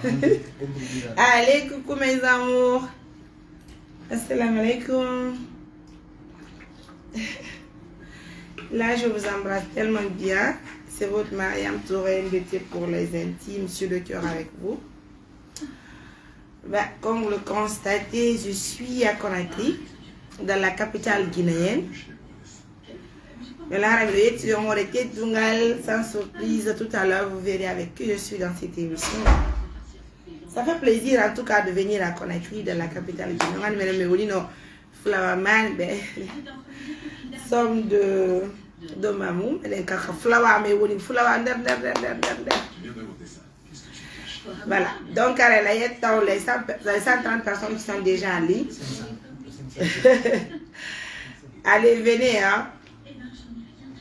Allez, coucou mes amours. Assalamu alaikum. Là, je vous embrasse tellement bien. C'est votre Mariam Touré, invité pour les intimes, sur le cœur avec vous. Ben, comme vous le constatez, je suis à Conakry, dans la capitale guinéenne. Mais là, on aurait été sans surprise tout à l'heure, vous verrez avec qui je suis dans cette émission. Ça fait plaisir en tout cas de venir à Conakry, dans la capitale guinéenne. Somme de Mamou, voilà, donc les 130 personnes qui sont déjà en ligne. Allez, venez, hein.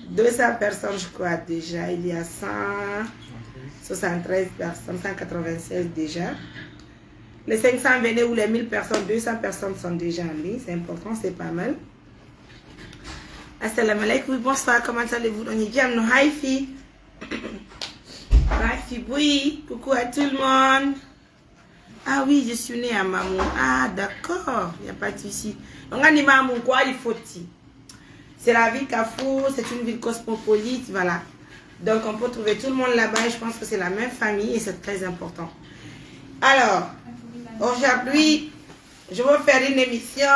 200 personnes, je crois, déjà. Il y a 173 personnes, 196 déjà. Les 500 venez ou les 1000 personnes, 200 personnes sont déjà en ligne. C'est important, c'est pas mal. Assalamu alaikum, bonsoir, comment allez-vous? On est bien, nous, hi, oui, coucou à tout le monde. Ah oui, je suis née à Mamou. Ah, d'accord, il n'y a pas de souci. On a dit Mamou, quoi, il faut dire. C'est la ville Kafou, c'est une ville cosmopolite, voilà. Donc on peut trouver tout le monde là-bas et je pense que c'est la même famille et c'est très important. Alors, aujourd'hui, je vais faire une émission.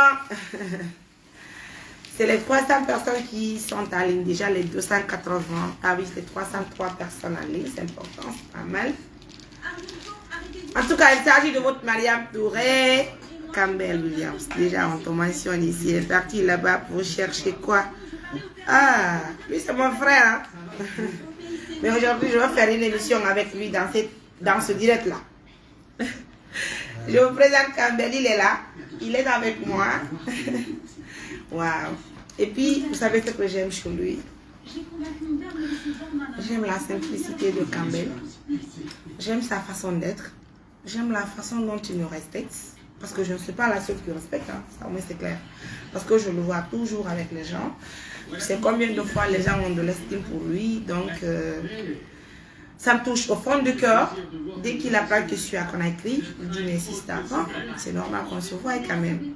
C'est les 300 personnes qui sont en ligne, déjà les 280. Ah oui, c'est 303 personnes en ligne, c'est important, c'est pas mal. En tout cas, il s'agit de votre Mariam Touré. Campbell Williams, déjà on te mentionne ici, il est parti là-bas pour chercher quoi? Ah, lui c'est mon frère. Hein? Mais aujourd'hui je vais faire une émission avec lui dans ce direct-là. Je vous présente Campbell, il est là, il est avec moi. Waouh. Et puis, vous savez ce que j'aime chez lui? J'aime la simplicité de Campbell. J'aime sa façon d'être. J'aime la façon dont il nous respecte. Parce que je ne suis pas la seule qui respecte, hein. Ça au moins c'est clair. Parce que je le vois toujours avec les gens. Je sais combien de fois les gens ont de l'estime pour lui. Donc, ça me touche au fond du cœur. Dès qu'il apprend que je suis à Conakry, il dit mais si c'est avant, c'est normal qu'on se voie quand même.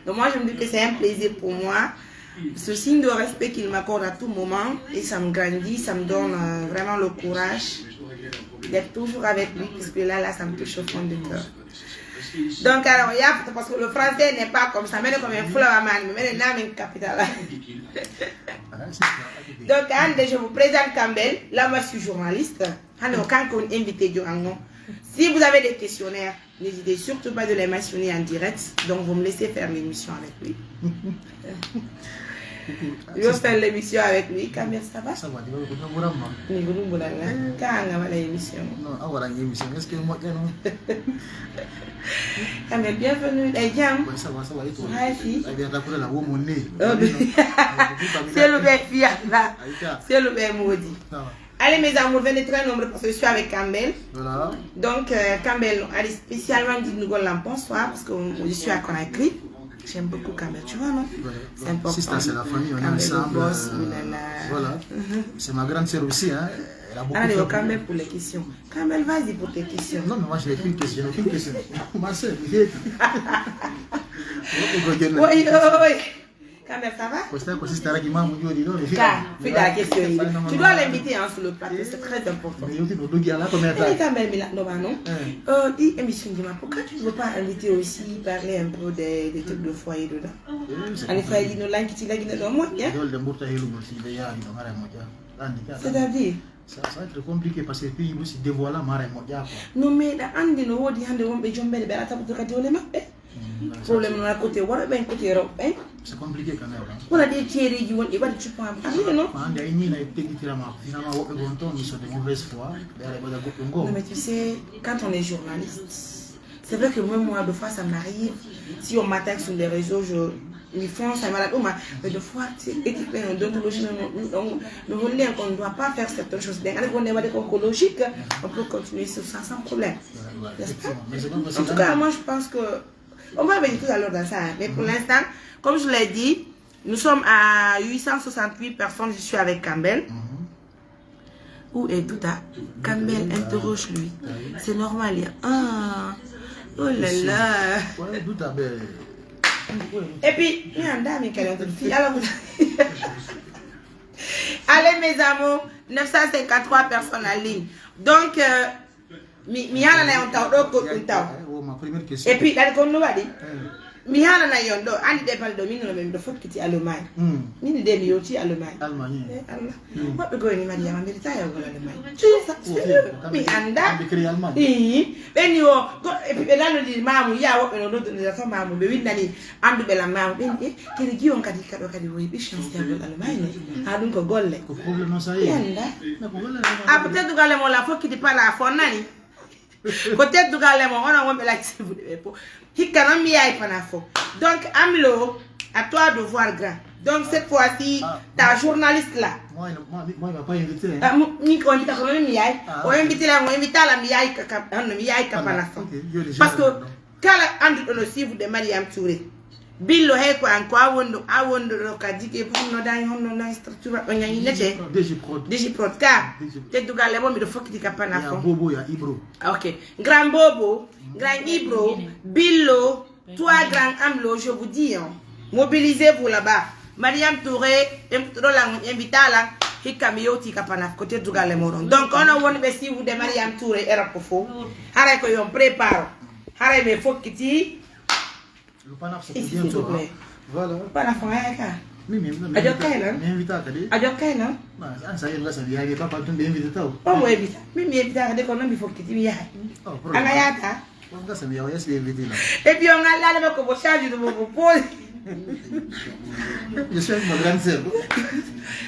Donc moi je me dis que c'est un plaisir pour moi. Ce signe de respect qu'il m'accorde à tout moment. Et ça me grandit, ça me donne vraiment le courage d'être toujours avec lui. Parce que là, ça me touche au fond du cœur. Donc, alors, parce que le français n'est pas comme ça, mais comme un flower man, mais le nom est capital. Donc, je vous présente Campbell. Là, moi, je suis journaliste. Si vous avez des questionnaires, n'hésitez surtout pas de les mentionner en direct. Donc, vous me laissez faire l'émission avec lui. Je vais faire l'émission avec lui. Campbell, ça va? Ça va. Campbell, bienvenue. Ça va, ça va. C'est le bien fier là. C'est le bien maudit. Allez mes amours, venez très nombreux parce que je suis avec Campbell. Voilà. Donc Campbell, allez spécialement dit-nous bonsoir parce que je suis à Conakry. J'aime beaucoup Campbell, tu vois, non? C'est important. C'est la famille, on est ensemble. Voilà. C'est ma grande sœur aussi, hein. Allez, Campbell pour les questions. Campbell, vas-y pour tes questions. Non, mais moi, je n'ai qu'une question. Ma sœur, oui. Campbell, ça va? Tu dois l'inviter sur le plateau, c'est très important. Dis, émission, dis-moi, pourquoi tu ne veux pas inviter aussi, parler un peu des trucs de foyer dedans? C'est-à-dire? Ça va être compliqué parce que le pays se dévoile à Marais Modia. Non, mais Andi no wodi hande wonbe jombele be ata butuka dole mabbe. Problème na côté wala ben côté européen. C'est compliqué quand même. Wala des tieri ji woni ba ci pam. Non. Andi ay ni na tégitirama finalement wobe gonton ni sont de mauvaise foi. Non mais tu sais quand on est journaliste, c'est vrai que même moi de fois ça m'arrive si on m'attaque sur les réseaux ils font ça malade. Mais de fois, c'est équipé en odontologie. Nous voulons qu'on ne doit pas faire certaines choses. Dès qu'on est oncologique, on peut continuer sur ça sans problème. En tout cas, moi je pense que. On va venir tout à l'heure dans ça. Mais pour l'instant, comme je l'ai dit, nous sommes à 868 personnes. Je suis avec Campbell. Où est Douta? Campbell interroge lui. C'est normal, il y a un. Oh là là. Ouais, Douta, ben. Et puis, il y a un dame qui est fille. Alors, allez, mes amours, 953 personnes en ligne. Donc, Ma première question. et puis, là, comme nous va dire. Mihana na yondo andi de bal do minno men do fokkiti Allemagne ni de mi yoti Allemagne Allah what be going in Maria milita ya wala Allemagne mi anda beni o e puis là no di mamu ya wo no do de fa mamu be winani andu be la mamu beni kiri gion kadi kado kadi wo bi chance ya wala Allemagne ha dun ko golle ko problème ça y anda a peut-être gale mo la fokkiti pala fo nani peut-être gale mo ona won be la ci vous de donc Amlo, à toi de voir grand. Donc cette fois-ci, ta journaliste là. Moi il m'a pas invité. On invité la parce que quand on aussi vous de Mariam Touré. Billo he ko an ko awondo ka dike no dan honno na structure on nyi nete DG Prod ka te dugale mo mi do fokki ka pana fo Bobo ya Ibro. OK grand Bobo grand Ibro Billo toi grand Amlo je vous dis mobilisez-vous là-bas Mariam Touré invitala hikamiyoti ka pana côté dugale mo donc on a won be si vous de Mariam Touré era ko fo hare ko yon prépare hare me fokki Le panaf c'est bien toi. Voilà. Panaf ka. Mimi, invita kadi. Ajokai non? Ah, ça y est, là ça vient, il pas tout bien invité toi. Pas moi invita. Mimi invita de comme il faut que tu y ailles. Anayata. On va se bien, on est invité là. Et puis on a là le ko charge de mon pose. Je suis avec ma grande sœur.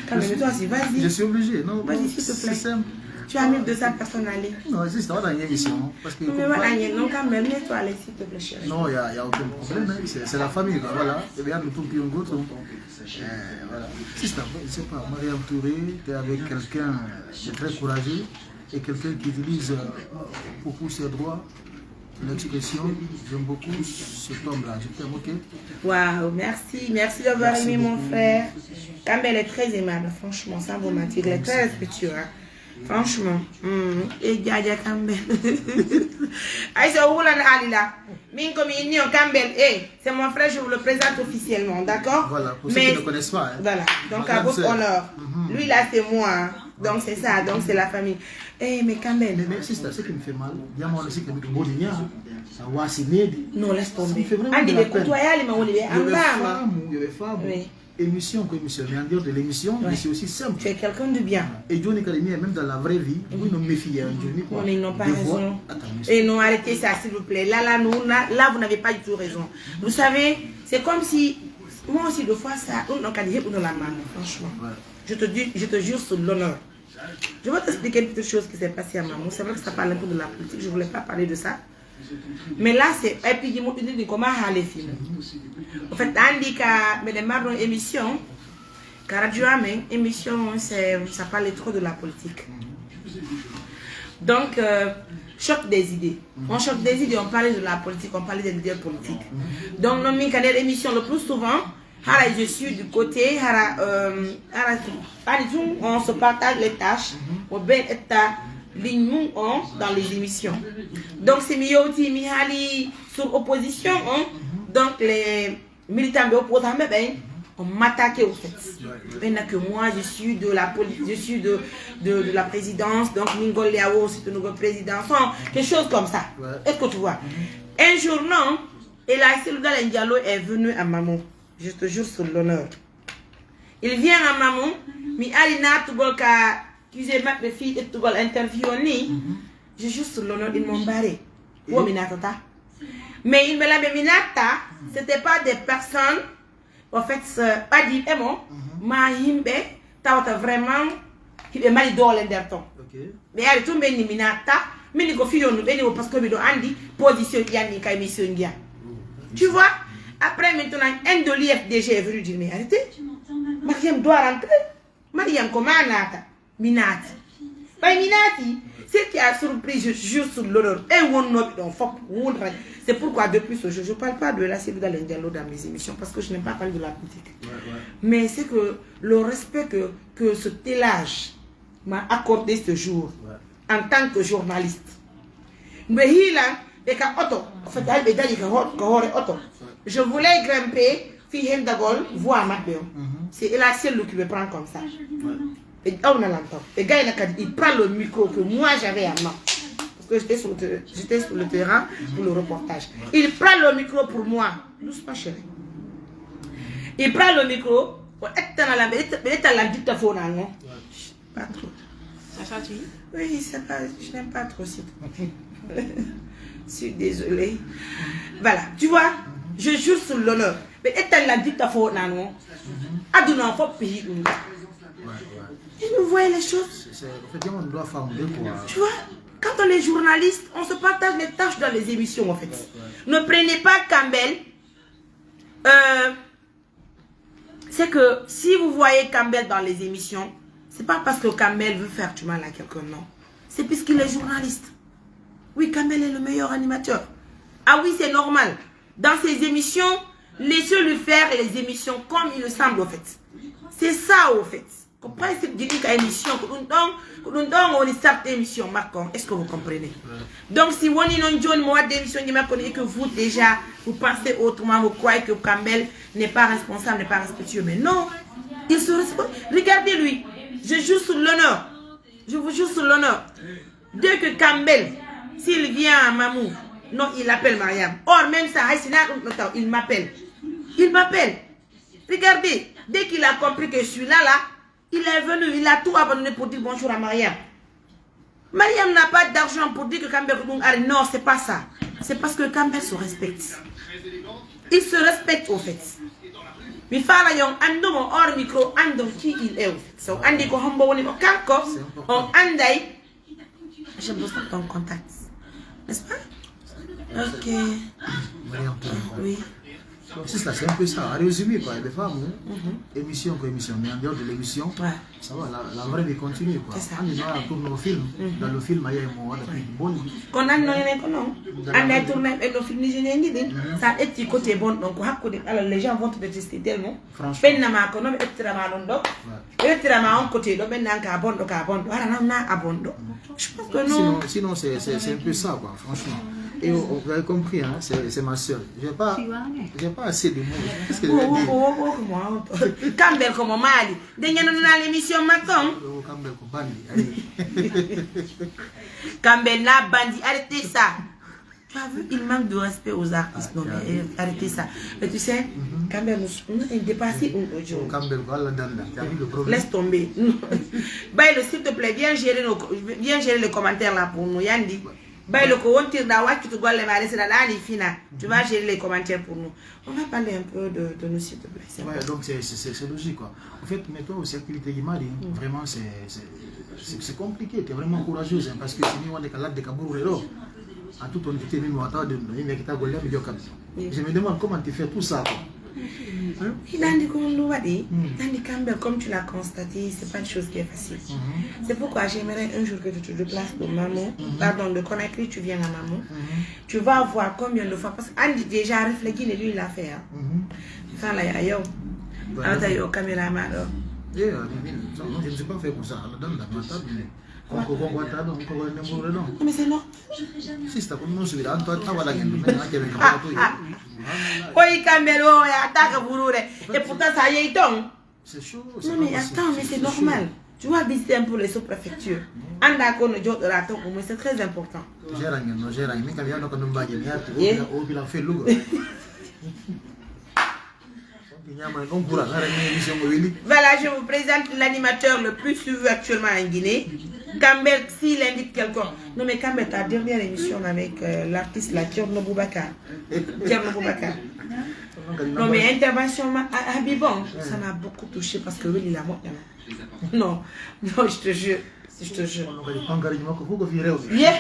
Quand même toi, vas-y. Je suis obligé, non? Vas-y s'il te plaît. Tu as 1200 personnes en ligne. Non, c'est ça, on a une émission. Parce que. Mais voilà, non, quand même, mets-toi à l'aise, s'il te plaît, chérie. Non, il n'y a aucun problème. Hein. C'est la famille, quoi, voilà. Et bien, nous tous qui ont goûté. Voilà. Si c'est je ne sais pas, Mariam Touré, tu es avec quelqu'un de très courageux et quelqu'un qui utilise beaucoup ses droits. L'expression, j'aime beaucoup cet homme-là. Je t'aime, ok? Waouh, merci. Merci d'avoir aimé mon frère. Campbell est très aimable, franchement, sans vous mentir. Il est très respectueux. Hein. Franchement, et Djadia Campbell. Aïssa Oulan Alila, Minko Mignon Campbell, c'est mon frère, je vous le présente officiellement, d'accord? Voilà, pour ceux qui ne connaissent pas. Hein. Voilà, donc à votre honneur. Lui là, c'est moi, hein. Donc c'est ça, donc c'est la famille. Mais Campbell. Mais c'est ce qui me fait mal. Il y a moi aussi qui me dit non, laisse tomber. Il y a des femmes. Émission comme émission, mais en dehors de l'émission, mais c'est aussi simple. Tu es quelqu'un de bien. Et Johnny Kalimi, même dans la vraie vie, oui, nous méfions. Non, mais ils n'ont pas raison. Et non, arrêtez ça, s'il vous plaît. Là, vous n'avez pas du tout raison. Vous savez, c'est comme si, moi aussi, deux fois, ça, on n'a qu'à dire pour nous la main, franchement. Je te jure sur l'honneur. Je vais t'expliquer une petite chose qui s'est passée à maman. C'est vrai que ça parle un peu de la politique, je ne voulais pas parler de ça. Mais là, c'est. Et puis, ils dit comment aller filmer. En fait, Andy, mais les marrons émission, car émission, ça parle trop de la politique. Donc, choc des idées. On choque des idées, on parlait de la politique, on parlait des leaders politiques. Donc, dans mes canaux d'émission, le plus souvent, je suis du côté, on se partage les tâches, au bien état. Dans les émissions. Donc c'est mieux aussi Mihali sur opposition. Donc les militants de l'opposition, on m'attaquait au fait. Maintenant que moi je suis de la politique, je suis de la présidence, donc Mingol Liao c'est un nouveau président, quelque chose comme ça. Est-ce que tu vois? Un jour non, et là Selouda Diallo est venu à Mamou. Je te jure sur l'honneur. Il vient à Mamou, mais Alina Tubolka. Qui j'ai ma fille et tout le interview je juste sur l'honneur ils m'ont barré. Mais il me l'a minata, c'était pas des personnes en fait pas dit moi ma himbe t'as vraiment qui est mal dans l'interton. Mais elle tout ben minata, mais ni ko fiyo no beni parce que mi do andi position yanni ka émission ngia. Tu vois? Après maintenant un de l'IFDG est venu dire mais arrêtez. Mariam doit rentrer. Mariam comment nata? Minati. Minati, ce qui a surpris, je jure sur l'honneur. C'est pourquoi depuis ce jour, je ne parle pas de la Selouda Diallo dans mes émissions parce que je n'aime pas parler de la politique. Mais c'est que le respect que ce télage m'a accordé ce jour en tant que journaliste. Mais il a je voulais grimper, faire d'abord, voir ma belle. C'est la seule qui me prend comme ça. Et on a l'entend. Le gars, il prend le micro que moi j'avais à main. Parce que j'étais sur le terrain pour le reportage. Il prend le micro pour moi. Doucement, chérie. Il prend le micro. Il est à la dictaphone, non? Pas trop. Oui, c'est pas, je n'aime pas trop ça. Je suis désolée. Voilà, tu vois, je jure sur l'honneur. Mais est-ce la dictaphone, non? Aduna, faut payer. Vous voyez les choses? Effectivement, on doit formuler quoi. Tu vois, quand on est journaliste, on se partage les tâches dans les émissions, en fait. Ne prenez pas Campbell. C'est que si vous voyez Campbell dans les émissions, c'est pas parce que Campbell veut faire du mal à quelqu'un, non. C'est puisqu'il est journaliste. Oui, Campbell est le meilleur animateur. Ah oui, c'est normal. Dans ses émissions, laissez-le faire les émissions comme il le semble, au fait. C'est ça, au fait. Pourquoi est-ce que tu dis qu'à émission, on est cette émission, Marcon? Est-ce que vous comprenez? Donc, si on est dans une mois d'émission, que vous, déjà, vous pensez autrement, vous croyez que Campbell n'est pas responsable, n'est pas respectueux. Mais non, il se respecte. Regardez-lui. Je joue sur l'honneur. Je vous jure sur l'honneur. Dès que Campbell, s'il vient à Mamou, non, il appelle Mariam. Or, même ça, il m'appelle. Il m'appelle. Regardez, dès qu'il a compris que je suis là, il est venu, il a tout abandonné pour dire bonjour à Mariam. Mariam n'a pas d'argent pour dire que Campbell... Non, c'est pas ça. C'est parce que Campbell se respecte. Il se respecte, au fait. Mais fala yon ando mon hors micro ando qui il est. So andi ko hombo woni ko kanko on anday. J'aime beaucoup ton contact. N'est-ce pas? Ok. Oui. C'est ça, c'est un peu ça. À résumer, quoi. Les femmes, émission quoi émission, mais en dehors de l'émission, ça va, la vraie vie continue, quoi. C'est ça. On tourne au film. Dans le film, il y a un mot depuis bon. Quand on a un tourné le film, ça est côté bon, donc alors les gens vont te détester tellement. Franchement. Je pense que non. Sinon c'est un peu ça, quoi, franchement. Et vous avez compris, hein, c'est ma soeur. J'ai pas assez de mots. Qu'est-ce que je vais dire? Campbell comme Mali. Dernière dans l'émission Macron. Campbell comme Bandi. Campbell n'a bandi. Arrêtez ça. Tu as vu, il manque de respect aux artistes. Non, mais arrêtez ça. Mais tu sais, Campbell nous a dépassé aujourd'hui. Campbell, voilà, tu as vu le problème. Laisse tomber. Baille, s'il te plaît, viens gérer les commentaires là pour nous. Yandi. Baille, tu vas gérer les commentaires pour nous. On va parler un peu de nous, s'il te plaît. Ouais, donc c'est logique, quoi. En fait, mais toi aussi, activité Guimali, vraiment, c'est compliqué. Tu es vraiment courageuse, hein, parce que si on est calade de Kabourou, à toute honnêteté, je me demande comment tu fais tout ça, quoi. Comme tu l'as constaté, c'est pas une chose qui est facile. C'est pourquoi j'aimerais un jour que tu te déplaces de Maman, pardon, de Conakry, tu viens à Maman. Tu vas voir combien de fois, parce qu'Andy déjà réfléchi, lui il a fait. Enfin là, il y a un caméraman. Je ne suis pas fait pour ça. Dans ma table, mais mais c'est non. Si c'est pour nous, c'est là. Oui, Caméro, attaque vous. Et pourtant, ça y est, donc. C'est chaud. Non, mais attends, mais c'est normal. Tu vas visiter un peu les sous-préfectures. C'est très important. Voilà, je vous présente l'animateur le plus suivi actuellement en Guinée. Campbell, s'il invite quelqu'un. Non, mais Campbell, ta dernière émission avec l'artiste Thierno Boubacar. Non, mais intervention à Habibon, ça m'a beaucoup touché parce que lui, il a mort. Non, non, je te jure. Je te jure. Yeah.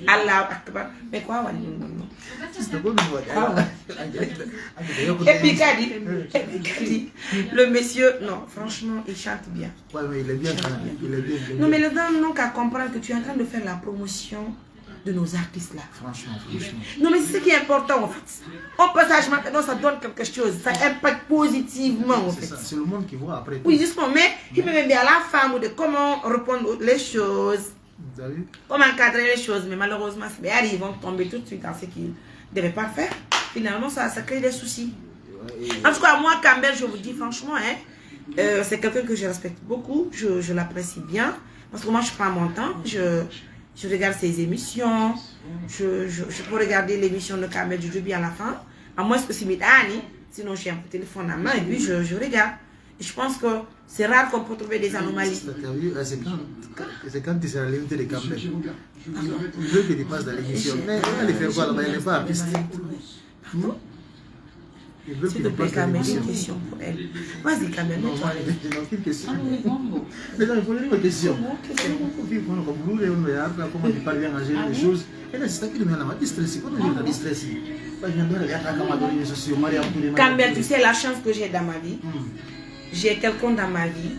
Allah Akbar. Mais quoi, et puis Kadi, le monsieur, non, franchement, il chante bien. Ouais, mais il est bien. Non, mais le gars n'a qu'à comprendre que tu es en train de faire la promotion de nos artistes là. Franchement. Non, mais c'est ce qui est important en fait. Au passage, maintenant, ça donne quelque chose. Ça impacte positivement en fait. C'est le monde qui voit après tout. Oui, justement, mais il peut même bien la femme de comment répondre les choses. Vous avez vu? Comment encadrer les choses. Mais malheureusement, ils vont tomber tout de suite dans ce qu'ils ne devaient pas faire. Finalement, ça crée des soucis. En tout cas, moi, Campbell, je vous dis franchement, c'est quelqu'un que je respecte beaucoup. Je l'apprécie bien. Parce que moi, je prends mon temps. Je regarde ses émissions. Je peux regarder l'émission de Campbell du début à la fin. À moins que c'est Midani. Sinon, j'ai un téléphone à main et puis je regarde. Et je pense que c'est rare qu'on peut trouver des anomalies. C'est quand tu seras l'invité de Campbell. Il veut que tu passes dans l'émission. Mais elle ne fait quoi là-bas? Elle n'est pas artiste. S'il te plaît, Campbell, une question pour elle. Vas-y, Campbell, mets-toi à l'aise. Une question. Mais non, il faut une question. Comment tu parles bien à gérer les choses. Et là, c'est ça qui nous met à la distress. Quand on est dans la distress, Campbell, tu sais la chance que j'ai dans ma vie. J'ai quelqu'un dans ma vie.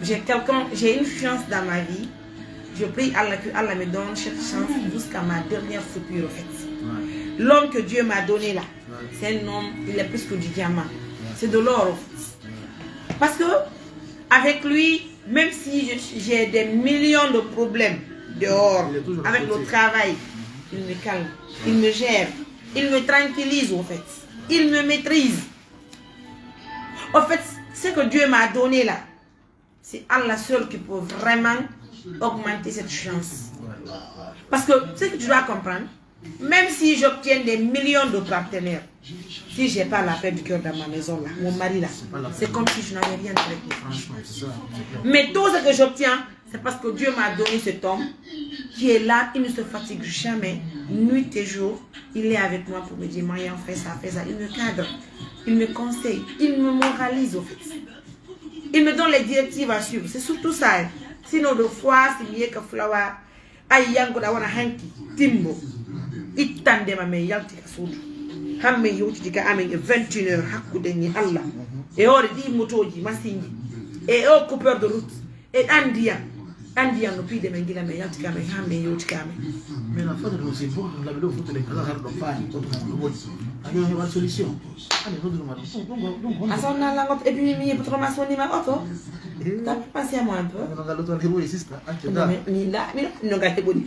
J'ai une chance dans ma vie. Je prie Allah que Allah me donne cette chance jusqu'à ma dernière soupir, en fait. L'homme que Dieu m'a donné là, c'est un homme, il est plus que du diamant. C'est de l'or, en fait. Parce que, avec lui, même si j'ai des millions de problèmes dehors, avec le travail, il me calme, il me gère, il me tranquillise, en fait. Il me maîtrise. En fait, ce que Dieu m'a donné là, c'est Allah seul qui peut vraiment augmenter cette chance. Parce que, ce que tu dois comprendre, même si j'obtiens des millions de partenaires, si je n'ai pas la paix du cœur dans ma maison là, mon mari là, c'est comme si je n'avais rien avec lui. Mais tout ce que j'obtiens, c'est parce que Dieu m'a donné cet homme qui est là, il ne se fatigue jamais, nuit et jour, il est avec moi pour me dire, Maria, fais ça, il me cadre, il me conseille, il me moralise au fait. Il me donne les directives à suivre, c'est surtout ça. Sinon, de fois, c'est mieux que Flower, Ayango da wana hanki, Timbo, Itande ma me yalti kasudu. Hamme yoti dika amen 21h hakude ni Allah. Et ore di motoji masingi. Et au coupeur de route. Et Andia no pide me ngila me yalti kame hamme yoti kame. Mais la fois de nous c'est bon, la vidéo photo les kala har do pani contre le bot. Allez, on va solution. Allez, nous donc. Asa na la et puis mi pour ma soni ma auto. T'as passé à moi un peu. On a l'autre héros ici là. Ni là, ni non gâté boni.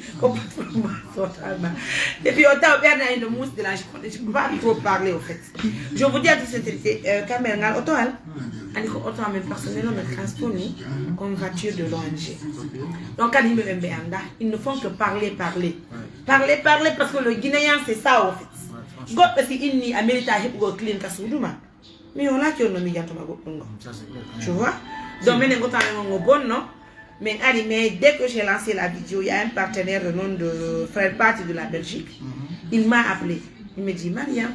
Et puis autant bien dans une mousse de la je ne peux pas trop parler au fait. Je vous dis à toute sincérité, caméra auto elle. Elle auto même personnellement me transport comme voiture de l'ONG. Donc quand ils me m'embenda, ils ne font que parler. Parler parce que le Guinéen c'est ça au fait. Go parce qu'il n'y a mérité à go clean kasuduma. Mais on a qui on a mis à tomber go. Tu vois? Donc maintenant quand on est bon non. Mais dès que j'ai lancé la vidéo, il y a un partenaire de nom de Frère Parti de la Belgique. Il m'a appelé. Il me dit Mariam,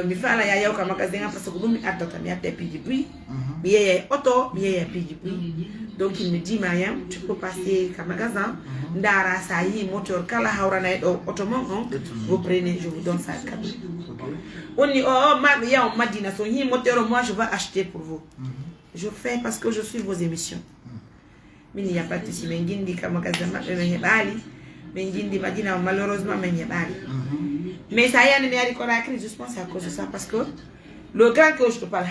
mi fa la ya ka magasin parce que vous mi attata mi atte pi du bruit. Mi y auto, mi y pi du bruit. Donc il me dit Mariam, tu peux passer au magasin. Ndara sa yi moteur kala hawra na do auto mon vous prenez, je vous donne ça cadeau. On dit oh Mariam m'a dit na son yi moteur moi je vais acheter pour vous. Je fais parce que je suis vos émissions. Mais il n'y a pas de souci. Malheureusement, mais ça y est, je pense à cause de ça. Parce que le grand que je te parle,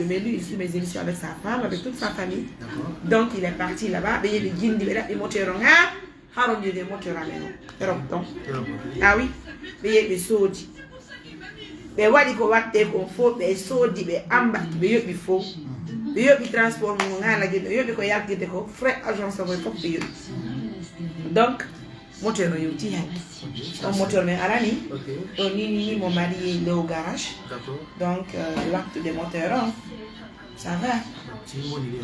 mais lui, il suit mes émissions avec sa femme, avec toute sa famille. Donc il est parti là-bas. Ah oui, mais saudi. Mais what il faut faut mais saudi, mais amba, mais il faut. Il transport frais agence donc moteur moteur mais arani mon mari il est au garage donc l'acte des moteurs ça va. C'est une bonne idée,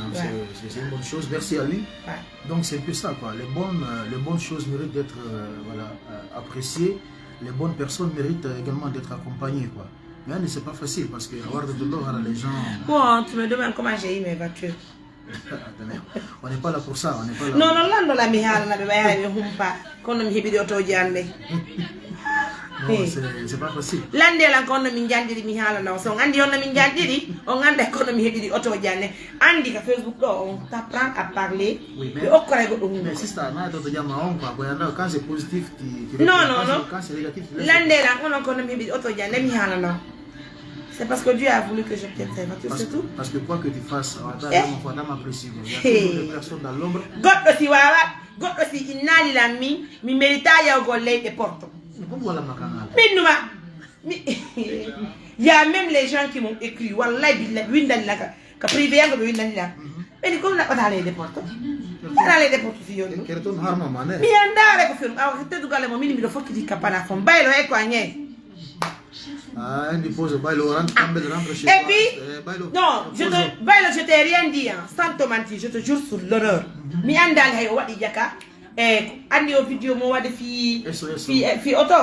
c'est une bonne chose, merci à lui. Donc c'est un peu ça quoi, les bonnes choses méritent d'être appréciées, les bonnes personnes méritent également d'être accompagnées quoi. Mais c'est pas facile parce que avoir de l'or à les gens. Bon, tu me demandes comment j'ai eu mes voitures. On n'est pas là pour ça, on n'est pas là. Non, la mihala na beba ya humpa. Kono mhibi auto jalle. Non, c'est pas facile. L'année là qu'on a mis Jandiri mi hala na so andi on a mis Jandiri on anda ko mi hebi auto janne andi ka Facebook do on t'apprend à parler mais au correct go mais si ça na to jama on quoi quand c'est positif tu non quand c'est négatif l'année là on a mis hebi auto janne mi hala na c'est parce que Dieu a voulu que je t'observe c'est tout parce que quoi que tu fasses on va m'apprécier il y a toujours des personnes dans l'ombre goddo si wawa goddo si innali la mi merita ya go lay de porte voilà makanga il y a même les gens qui m'ont écrit wallahi billahi windal la ka privé yango be windal la mais comme na pas les déportes na les déportes fi yo che ton harma mané mi andare ko film aw te dugale mo minimi do fokki di kapana fon baylo e ko agne indi pose baylo rentre chez et puis non je t'ai rien dit hein, sans te mentir je te jure sur l'honneur mi andal hay wadi jaka andi au vidéo mo wadi fi auto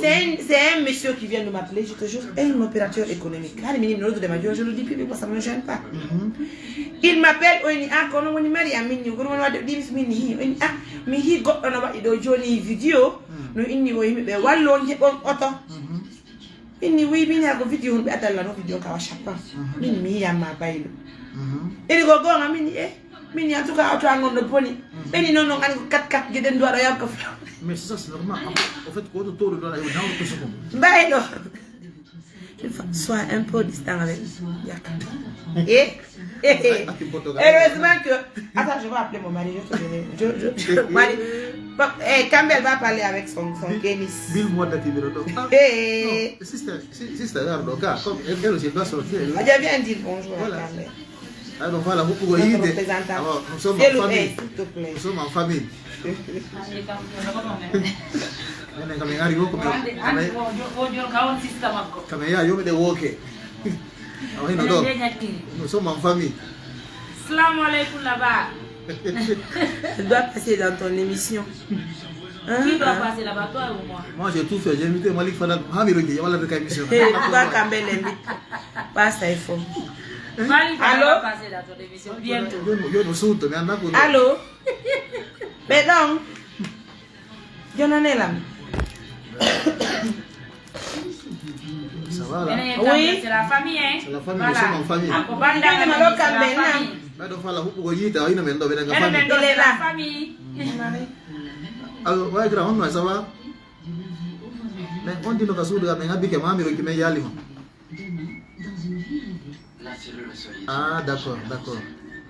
c'est un monsieur qui vient de m'appeler je te jure un opérateur économique là minimum l'autre de ma je le dis plus parce que ça me gêne pas il m'appelle oni kono woni mari amini gono wadi dimis mini oni mi hi goddo no wadi do joni vidéo no inni wo yimbe wallo hebon auto inni wi bini ko vidéo be adalla no vidéo ka washapa min mi yamma baylo iri go gonga mini mini en tout cas auto angono poni beni non ngani ko kat geden do do yam ko mais ça c'est normal en fait ko to do la yo dans tout ce qu'on baylo sois un peu distant avec Yaka heureusement que attends je vais appeler mon mari mari Campbell va parler avec son Kénis Bill moi da tibiro do sister gardo ka comme elle aussi doit sortir je viens dire bonjour à Campbell alors voilà vous pouvez y nous sommes en famille nous sommes en famille nene kama ngari huko kama ya yomi de woke awo ino do nous sommes en famille salam alaykoum là-bas tu dois passer dans ton émission qui doit passer là-bas toi ou moi j'ai tout fait j'ai invité Malik Fadal Hamiro Ndiaye wala de émission toi Campbell invite pas ça il faut allô passer dans ton émission bientôt yo no suto me anda ko allô mais donc yo nanela ça va là oui c'est la famille hein c'est la famille nous sommes en famille akobanda na Campbell bado fala huko go yita ina mendo bena famille elle est la famille alors ouais grand on ça va mais on dit no kasudu ga menga bike mami ro kime yalima ah d'accord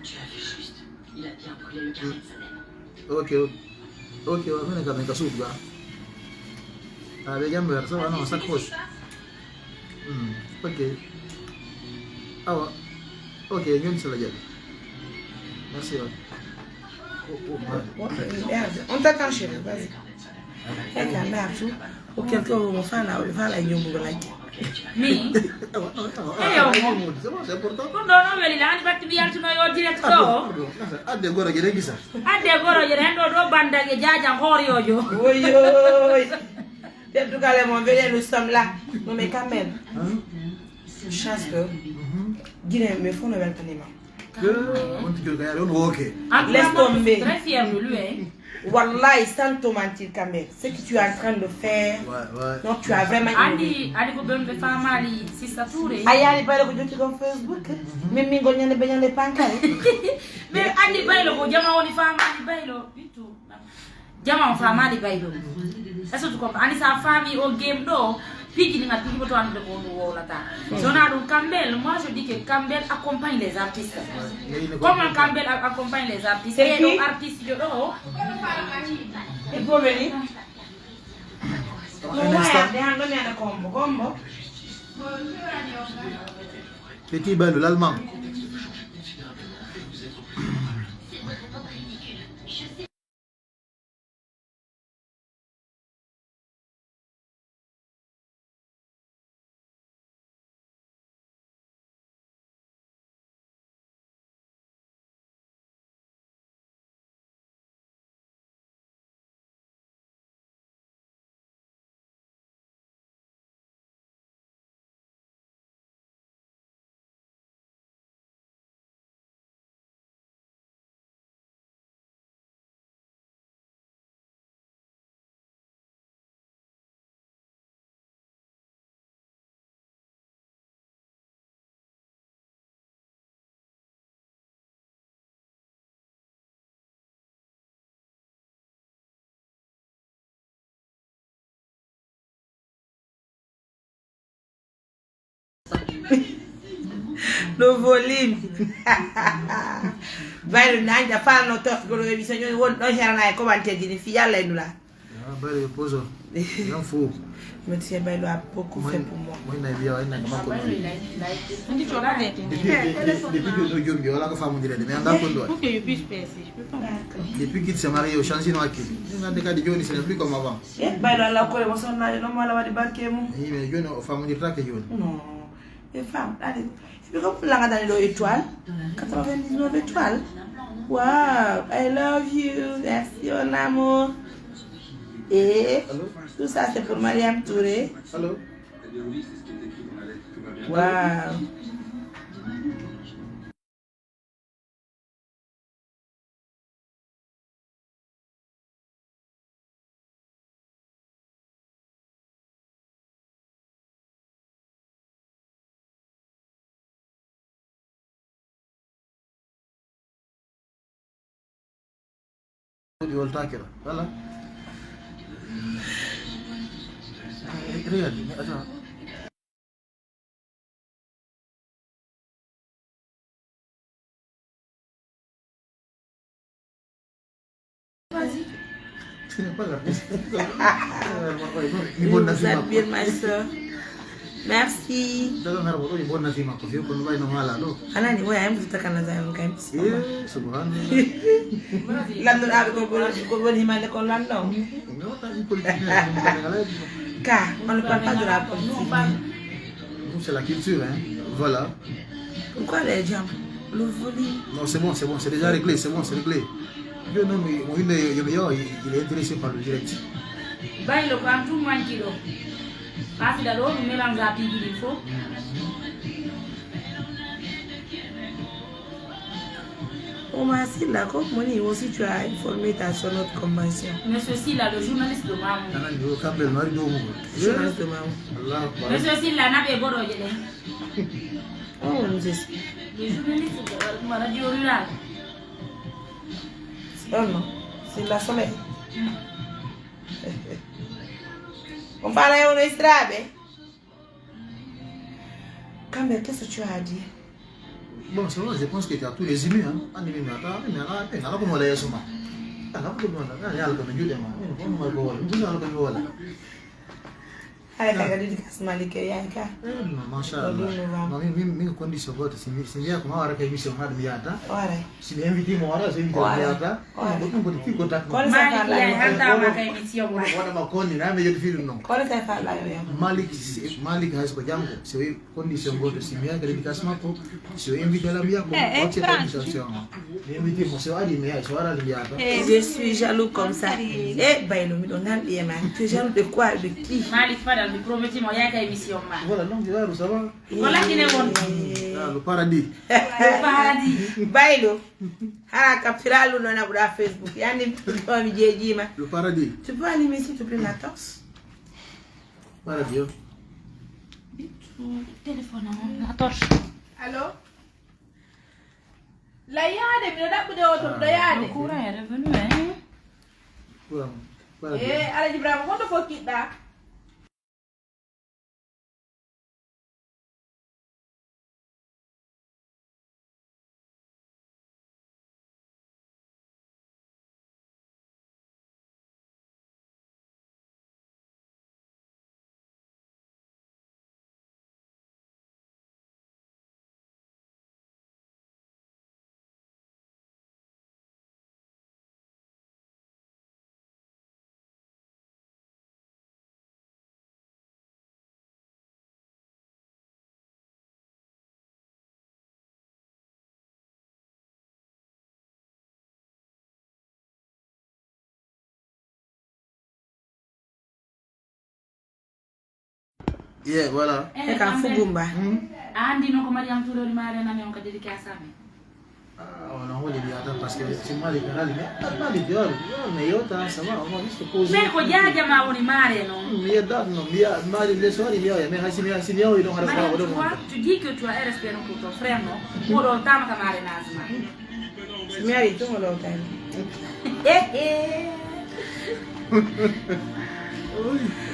tu as vu juste il a bien brûlé le carnet de sa naine ok on va faire kasudu ga avec un verre ça va non ça croche ok ah ok ñun c'est la jël merci on t'attend chérie vas-y quelqu'un là tout ou quelqu'un va faire la nyombo la mi c'est important ko do no weli la andi batti bi yaltuno yo direct do adde goro je gisa adde goro je ren do bandage jaaja hor yojo oyo en tout cas mon venez nous sommes là non mais quand même chasse que Guinée me font le welcome on dit que gars on ok laisse tomber très fier de lui hein wallahi sans te mentir quand même ce que tu es en train de faire non tu as vraiment andi ko bembe famali sista touré ayani baylo ko jotti ko Facebook même mi ngol nyande be nyande pankare mais andi baylo ko jama woni famali baylo bitu jama on famali baylo est-ce que tu comprends andi sa famille au game do pigi ni ngati boto ande ko no wolata zona do Campbell moi je dis que Campbell accompagne les artistes comment Campbell accompagne les artistes et les artistes yo do il faut venir combo petit bail l'allemand Le volume. Baylo nani da fa no tos ko rebi senyo won do jara na commentaire di fi yalla nous là. Ah Baylo poso. Non fou. Monsieur Baylo a beaucoup fait pour moi. Moi na biya ina kama ko. Ndi chola de. Depuis que nous jombi wala ko famu dire mais anda ko do. Pour que je puisse percer, je peux pas. Depuis qu'il s'est marié au Chansino Aki. On a des cas de Johnny, ce n'est plus comme avant. Eh, Baylo la ko le son na no mala wadi barke mu. Oui, mais Johnny, famu dire que Johnny. Non. Les femmes, allez. Je peux pas la dans les étoiles. 99 étoiles. Wow, I love you. Merci mon amour. Et tout ça c'est pour Mariam Touré. Allô? Wow. Voilà. Regarde, attends. Vas-y. Tu n'es pas là. Vous êtes bien, ma soeur. Merci. Anani wewe amvutaka na zayo ngamsi. Subhanallah. Lando na ko boni himande ko lando. Ka, on ne parle pas de la politique. C'est la culture, hein. Voilà. Pourquoi les gens le volume? Non, c'est bon, c'est déjà réglé, c'est bon, c'est réglé. Yo non, il est intéressé par le direct. Baylo ko am tout moins kilo. Parce que là, nous mélangeons à piquer il faut. On m'a dit là, comme moi aussi tu as informé sur notre convention. Monsieur Silla, le journaliste de Mamou. Journaliste de Mamou. Monsieur Silla, n'a pas beau Oh mon Dieu. Le journaliste de la radio rurale. Oh non, c'est la soleil. On parle à une estrade. Campbell, qu'est-ce que tu as dit? Bon, c'est vrai, je pense que tu as tous les émus. Hein. Allez, regarde du Kasmalik Yanka. Machallah. Mimi condition vote, si via come ora che mi sono arrabbiata. Ora. Si mi inviti ora, se mi arrabbiata. Dopo un po' di più contatto. Quale sai parlare? Guarda ma con il nome del figlio no. Quale sai parlare? Malik has ko jango. Se condition vote, si mi anche di Kasmako, se inviti la mia con oggi condition. Mi inviti mo se adi me, se ora arrabbiata. Je suis jaloux comme ça. Eh, Baylo, mi donne bien man. Tu es jaloux de quoi? De qui? Malik Fadal, mi prometti mo yaka émission ma. Voilà, non, ça va. Voilà qui n'est bon. Le paradis. Le paradis. Baylo. Hala kapiralu na na Facebook. Yani mtu mjejima. Le paradis. Tu peux allumer s'il te plaît la torche? Paradis. Téléphone la torche. Allô? La yade, mi da bude auto da yade. Le courant est revenu hein. Voilà. Alaji Bravo, quando for kidda? Yeah, voilà. Eka fugumba. Andi no ko Mariam Touré di mare na mi on ka dediqué à ça. On a envie de dire parce que c'est mal canal mais pas de dior. Mais yo ta ça va, on va juste poser. Mais ko jaja ma woni mare no. Mais da non, mais mal les soirs il y a mais si yo il on reste pas Toi, tu dis que tu as un respect pour ton frère non? Pour le temps ka mare nazma. Mi ha detto mo lo time.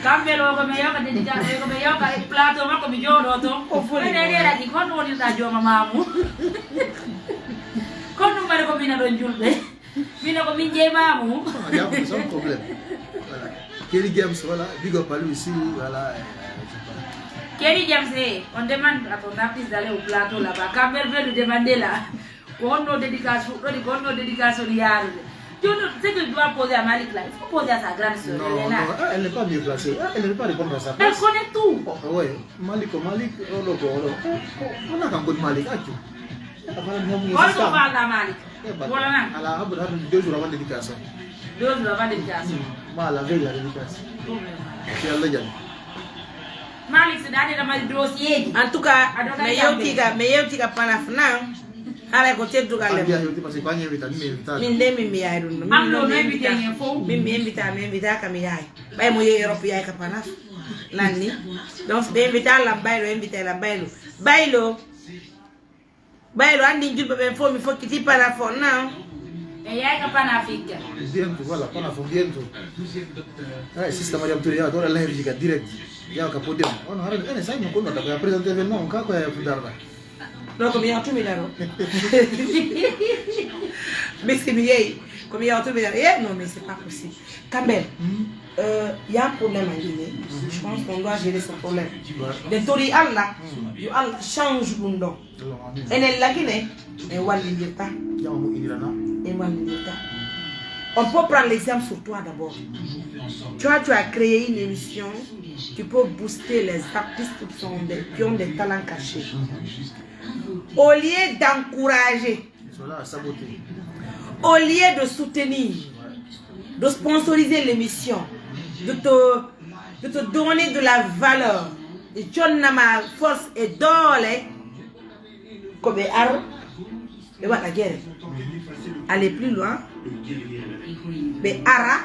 Kambe lo ko me yoka dedicace ko me yoka plateau ma ko mi jodo to. Ene ne la di kono woni ta joma mamu. Kono mare ko mina don julbe. Mina ko min je mamu. Il y a un problème. Voilà. Kelly Games, voilà, big up à lui ici, voilà. Kelly James, on demande à ton artiste d'aller au plateau là-bas. Kambe veut lui demander là. Kono dédicace, kono dédicace au yard. Tu sais que tu dois poser à Malik là. Il faut poser à sa grande soeur. Non, non, elle n'est pas mieux placée. Elle ne peut pas répondre à sa Elle place. connaît tout. Oui, Malik, on a qu'un coup de Malik. Quand on parle à Malik, voilà. Elle a 2 jours avant la dédicace. 2 jours avant la dédicace. La veille de la dédicace. C'est la légende. Malik, c'est dans le dossier. En tout cas, mais yo tika panafna. Ala ko teddu galle. Parce que quand il invite, Min de min mi yaay dun. Am lo no invité ngeen fo. Min mi invita ka mi yaay. Bay mo ye Europe yaay ka panaf. Nani. Donc be invita la baylo invité la baylo. Baylo andi julbe ben fo mi fokiti panafo na. E yaay ka panafrique. bientôt, voilà, panafo bientôt. Sista Mariam Touré, adora la musique direct. Ya ka podium. On a rien, ça nous connaît, on a présenté événement, on ka ko fudarda. Donc mi yatu mi daro. Mais c'est mieux. Comme yatu mi daro. Non mais c'est pas possible. Campbell. Il y a un problème en Guinée. Je pense qu'on doit gérer ce problème. Les Tori Allah, Allah change le nom. Et la Guinée, et Walideta. On peut prendre l'exemple sur toi d'abord. Tu as créé une émission, tu peux booster les artistes qui ont des talents cachés. Au lieu d'encourager, au lieu de soutenir, de sponsoriser l'émission, de te donner de la valeur, de John Nama force et d'ole, comme Aro, et voilà la guerre. Aller plus loin, mais Ara,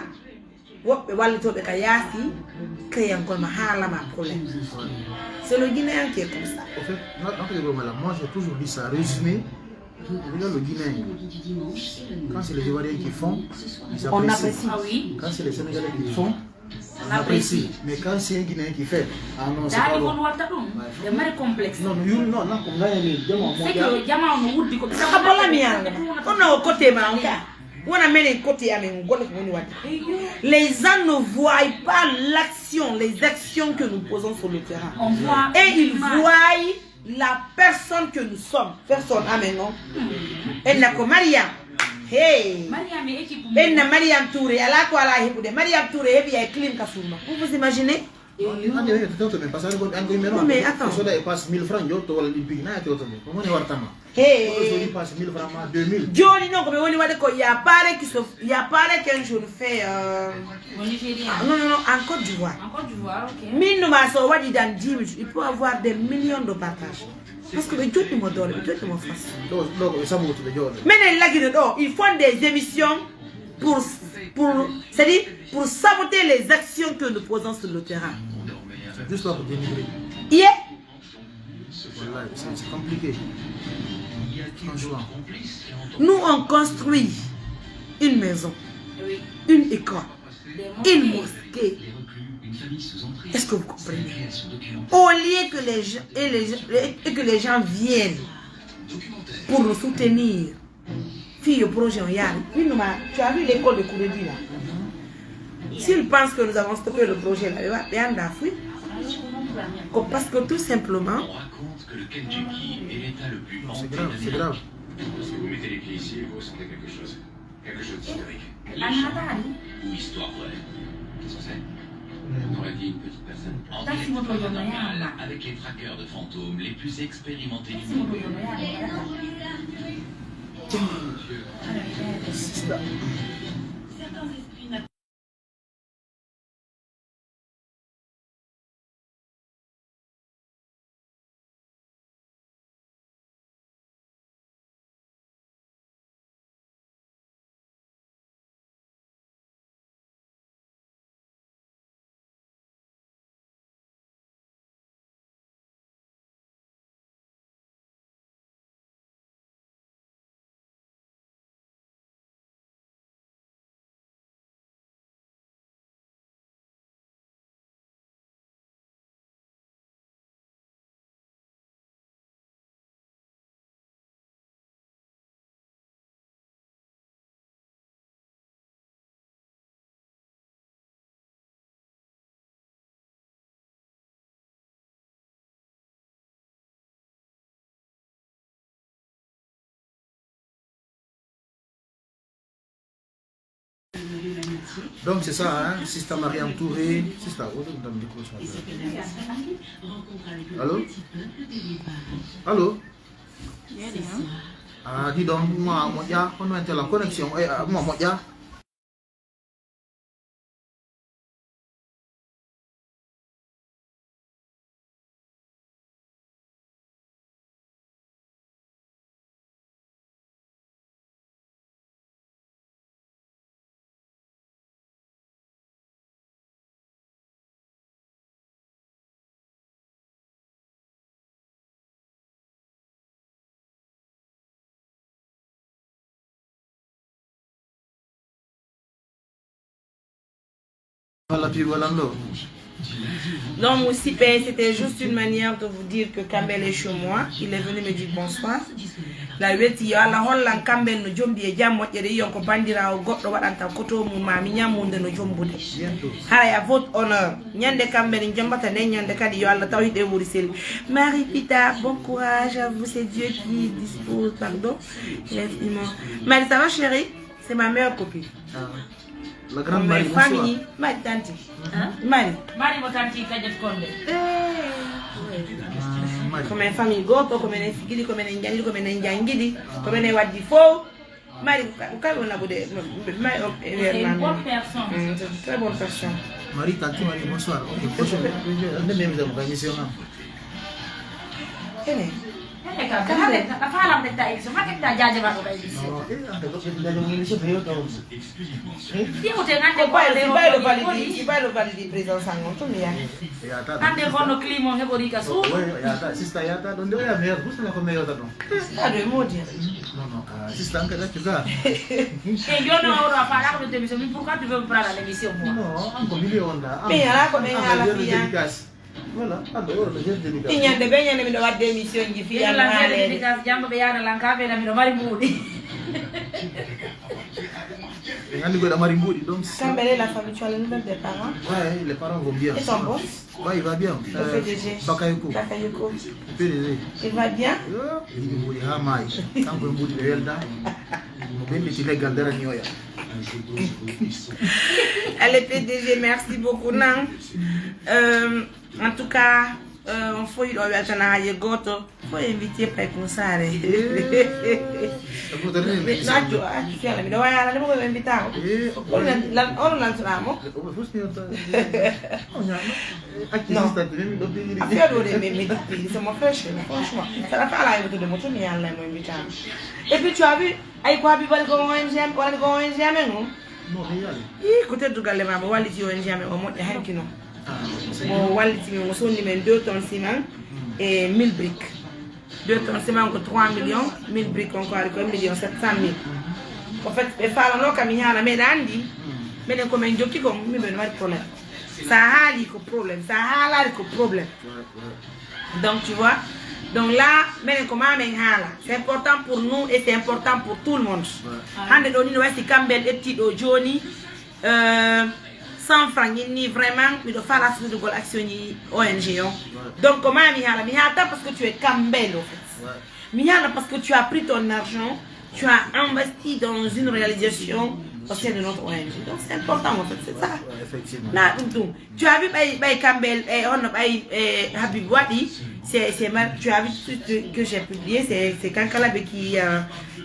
crée encore un problème. C'est le Guinéen qui est comme ça. En fait, moi j'ai toujours dit ça, résumé. Regarde le Guinéen. Quand c'est les Ivoiriens qui font, ils apprécient. On apprécie. Ah oui. Quand c'est les Sénégalais qui font, on apprécie. Mais quand c'est un Guinéen qui fait, ah non, c'est pas bon. C'est complexe. Non, non, non, comme là, il y a c'est que Diamant on oublie comme ça. On a au côté manca. On a mis les côtés à les gens ne voient pas l'action, les actions que nous posons sur le terrain. On voit et ils voient la personne que nous sommes. Personne, amen, non? Elle n'a que Mariam. Hey! Elle n'a Mariam Touré. Elle a quoi là? Mariam Touré, et puis elle clean Kassouma. Vous vous imaginez? Mais attends. Il passe 1000 francs, hey! Il passe 1000 francs, 2000. Johnny, non, comme on dit, il y a pas qu'un jour fait. Non, non, non, en Côte d'Ivoire. En Côte d'Ivoire, ok. Il peut avoir des millions de partages. Parce que le Dieu me donne, le Dieu me fasse. Mais ils font des émissions pour saboter les actions que nous posons sur le terrain. C'est juste pour dénigrer. Yeah. C'est compliqué. Nous, on construit une maison, une école, une mosquée. Est-ce que vous comprenez? Au lieu que les gens viennent pour nous soutenir, fille au projet, tu as vu l'école de Kourédi là? S'ils pensent que nous avons stoppé le projet là, il y a un fouille. Parce que tout simplement, c'est grave, c'est grave. Si vous mettez les pieds ici, vous ressentez quelque chose. Quelque chose d'historique. Ou histoire vraie. Qu'est-ce que c'est? On aurait dit une petite personne en direct normal, avec les traqueurs de fantômes les plus expérimentés du monde. Donc c'est ça, hein, Sista Mariam Touré. Sista, allô? Allô? Ah, dis donc, moi, on a la connexion. Moi, Non, c'était juste une manière de vous dire que Campbell est chez moi. Il est venu me dire bonsoir. La weti ya la hollan Campbell no jombi e jam moƴƴere yon ko bandirawo goɗɗo waɗanta koto mum mami ñamude no jombude hara ya votre honneur ñande Campbell jombata nde ñande kadi yo Allah tawhiɗe wuri selli Marie Pita bon courage à vous, c'est Dieu qui dispose pardon Marie, ça va chérie? C'est ma meilleure copine. La grande Marie, famille, Marie Tanti. Marie mo tanti kajet konde. Come famille goto, come ne figili, come ne njangidi, come ne njangidi, come ne waddi fo. Marie, quand on a boudé, c'est une bonne personne. C'est une très bonne personne. Marie Tanti, Marie, bonsoir. Ok, prochaine. On est même dans la émission. Il va le valider président Sangon tout mais ande kono climo hebori ka su Sista yata donde ya meilleur vous la comme meilleur non pas de mots dire non Sista anche là tu vas et yo no ora fare la télévision mais pourquoi tu veux prendre l'émission moi non encore million là mais là comme la fille voilà alors le geste dédicace il y a des belles mi do wadde émission ji fi ya la dédicace jambo be yana lankabe na mi do mari mudi ngandi go da mari mudi donc Campbell la famille tu as les nouvelles des parents ouais les parents vont bien et ton boss ouais il va bien PDG Bakayoko PDG il va bien il mudi ha mai tanko mudi be welda mo bendi ci legal dara ñoya elle est PDG merci beaucoup nan en tout cas on faut il doit être na haye goto faut inviter pa consare mais là tu fais la mi do wala le mo invitare on l'entramo non affaire de mes c'est mon frère franchement ça va faire la invite de moi tout mais Allah mo invitare et puis tu as vu ay quoi bi bal ko ONG wala ko ONG ameno non real côté du galle ma wali ci ONG ameno mo de hankino bon walliti mi sonni men 2 tonnes ciment et 1000 briques 2 tonnes ciment ko 3 millions 1000 briques encore ko 1 million 700 000 en fait e fala no kam hiana me dandi menen ko men jokki ko mi ben mari problème ça hali ko problème ça halari ko problème donc tu vois donc là menen ko mamen hala c'est important pour nous et c'est important pour tout le monde hande do ni no wasti Campbell etti do joni 100 francs ni vraiment mi do faire la suite de action ONG donc comment mi hala parce que tu es Campbell en fait mi hala parce que tu as pris ton argent tu as investi dans une réalisation au sein de notre ONG donc c'est important en fait c'est ça effectivement là donc tu as vu by Campbell et on a Habib Wadi c'est tu as vu tout ce que j'ai publié c'est Kankalabe qui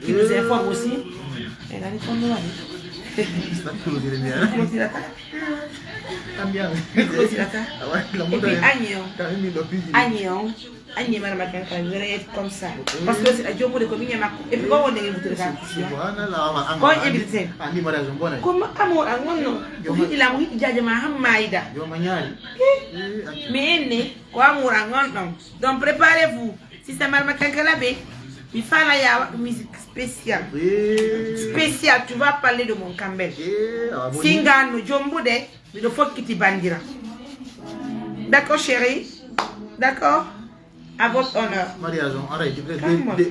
nous informe aussi et là il faut nous Agni madame Kanka vous allez être comme ça parce que c'est Dieu de commune et puis comment on est vous quand invité comme amour non il a mouillé jajama hamaida mais né quoi amour non donc préparez-vous si c'est madame Kanka Labé il faut la musique spéciale spéciale tu vas parler de mon Campbell singa no jombude mi do fokkiti bandira d'accord chérie d'accord à votre honneur mariage on arrête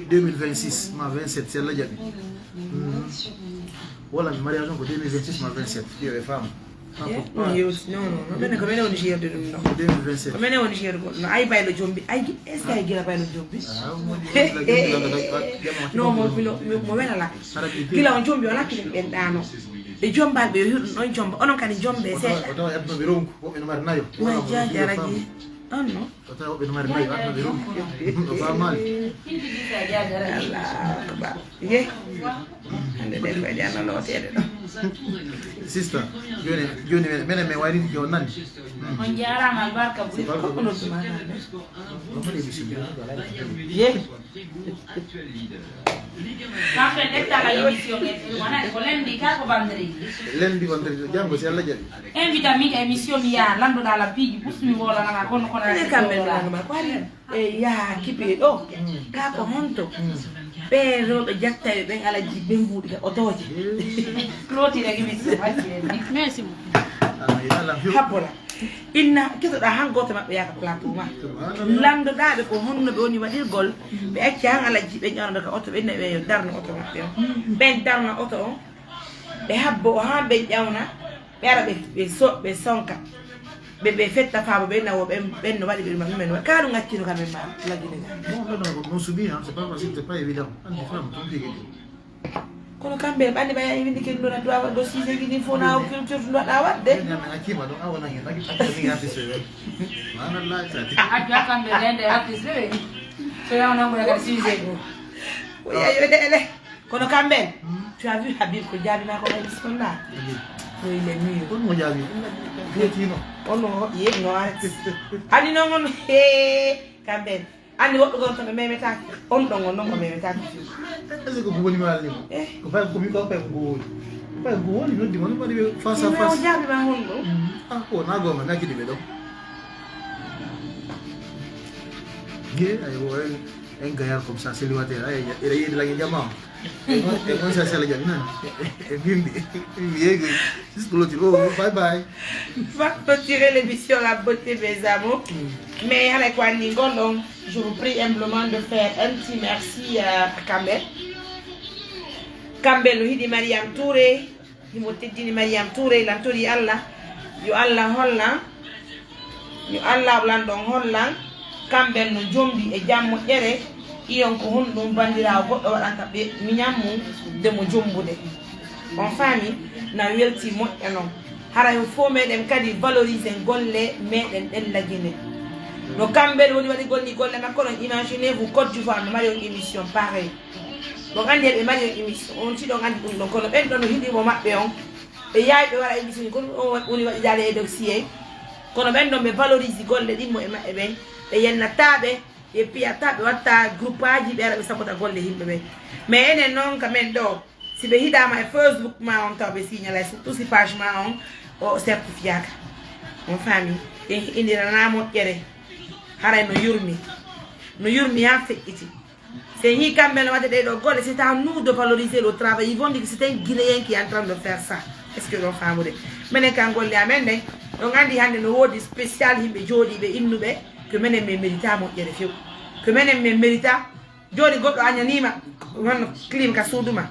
2026 ma 27 c'est la jabi voilà mariage on 2026 ma 27 il est femme non mais comme on gère de nous 2027 comme on gère non ay baylo jombi ay est-ce que ay gira baylo jombi non mo wela la kila on jombi wala kila ben dano ɓe jombalɓe yo hiɗum ɗon jomba onon kadi jombe seeɗa o tawa addunoɓe ronku woɓɓe no mari nayo ma jajaragi on non o tawa woɓɓe no mari nayo addunoɓe ronku o famani Allah akbar ye hande ɗe koyɗe anno looteɗe ɗo sister joni minen min wayridi jo nandi on jarama albarka ɓuri koko nodduma hande on mbaɗi émission ye kamɓe ɗettala émission wona ko lendi ka ko bandiri lendi on janggo si Allah jaɓi invite min ka émission mi yaa landuɗa la piiji ɓusmi wolanaga kono kono ane kamɓe ɗonanoma ko ari e yaha kippie ɗo ka ko honto ɓe rewɓe jattaɓe ɓen ala ji ɓe mbuuɗi ka otoje clôture émission merci beaucoup habbola inna ketoɗa han goto maɓɓe yaka plateau ma lamdoɗaɓe ko honno ɓe woni waɗirgol ɓe acci han ala ji ɓe ƴawnoɓe ka oto ɓe ɓe yo darno oto maɓɓe o ɓen darna oto o ɓe habbo o han ɓe ƴawna ɓe ara ɓe sonka ɓe fetta faabo ɓe nawo ɓen no waɗi ɓe ɗuma ɗumen waɗi ka ɗum accino kam men ma laginega non subi c'est pas facile c'est pas évident andi femme ton pigue kono kamɓe ɓandi ɓaya windi ken ɗona dowa waɗɗo sise gini fo na culture ɗum waɗa wadde akima ɗon awona hen aki artiste ɓe manallah tati accu kamɓe rende artiste ɓe so yawnamune kadi sujet go o yeyode ele kono kamɓen tu as vu Habib ko jaabima ko waɗi bismillah il est mieux on mo jaabi fietino ono yeyno andi noon on kamɓen andi woɓɓe gon to ɓe memetaki on ɗon on noon ko memetaki est ce que ko woni mi walnimo ko fay komi ko fay ko woni fay ko woni noddima ɗum waɗi ɓe face à face o jaabima hon ɗo o na goma gakiɗi ɓe ɗo ye ay en gayar comme ça célibataire ay ira yiidi lagi jama e on sa sala jabi nan e bimbi yego juste l'autre oh bye bye va clôturer l'émission La Beauté mes amours mais avec Wani Ngolong je vous prie humblement de faire un petit merci à Kambel Kambel hidi Mariam Touré himo teddini Mariam Touré lan tori Allah yo Allah hollan yo Allah blandon hollan Kambel no jomdi e jammo ƴere iyon ko honɗum bandirawo goɗɗo waɗanta ɓe miñam mum demo jombude on faami na welti moƴƴa noon haray fo meɗen kadi valorise golle meɗen ɗen lagine no Kambel woni waɗi golli golle makko ɗon imaginez vous Côte d'Ivoire no mari on émission pareil ɗon andi heɓe mari on émission on si ɗon andi ɗum ɗon kono ɓen ɗon no hiɗimo maɓɓe on ɓe yaawi ɓe waɗa émission kono on woni waɗi jaade e dossier kono ɓen ɗon ɓe valorise golle ɗimmo e maɓɓe ɓen ɓe yennataɓe ɓe piyata ɓe watta groupe aji ɓe ara ɓe sabota golle yimɓe ɓe mais enen noon kamen ɗo si ɓe hiɗama e Facebook ma on taw ɓe signala surtout si page ma on o certifiaka on faami ɓe indirana moƴƴere haray no yurmi ha feƴƴiti c'est hi kamɓe no waɗa ɗeɗo golle c'est à nous de valoriser le travail ils vont dire que c'est un Guinéen qui est en train de faire ça est ce que ɗon famude minen kan golle amen ɗen ɗon andi hande no woodi spécial yimɓe jooɗiɓe innuɓe que menen min mérita moƴƴere few que menen min mérita joni goɗɗo añanima wonno clim ka suuduma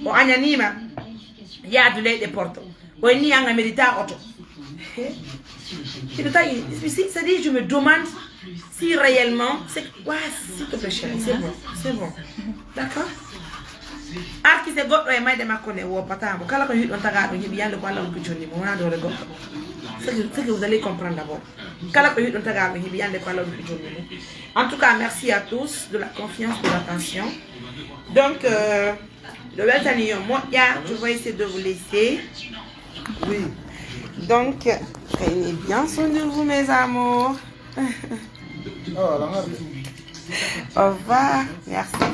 o añanima yaadu leyɗe porto o ni anga mérita auto ino tawi c'est-à-dire je me demande si réellement c'est ouais, s'il te plaît chérie c'est bon d'accord artiste goɗɗo e mayde makko ne woppatamo kala ko hiɗon taga ɗum heeɓi yande ko Allah hokki jonni mo wona dore goɗɗo ce que vous allez comprendre d'abord kala ko hiɗon taga ɗum heeɓi yande ko Allah hokki jonni mo en tout cas merci à tous de la confiance de l'attention donc le weltani yo moƴƴa je vais essayer de vous laisser oui donc prenez bien soin de vous mes amours au revoir merci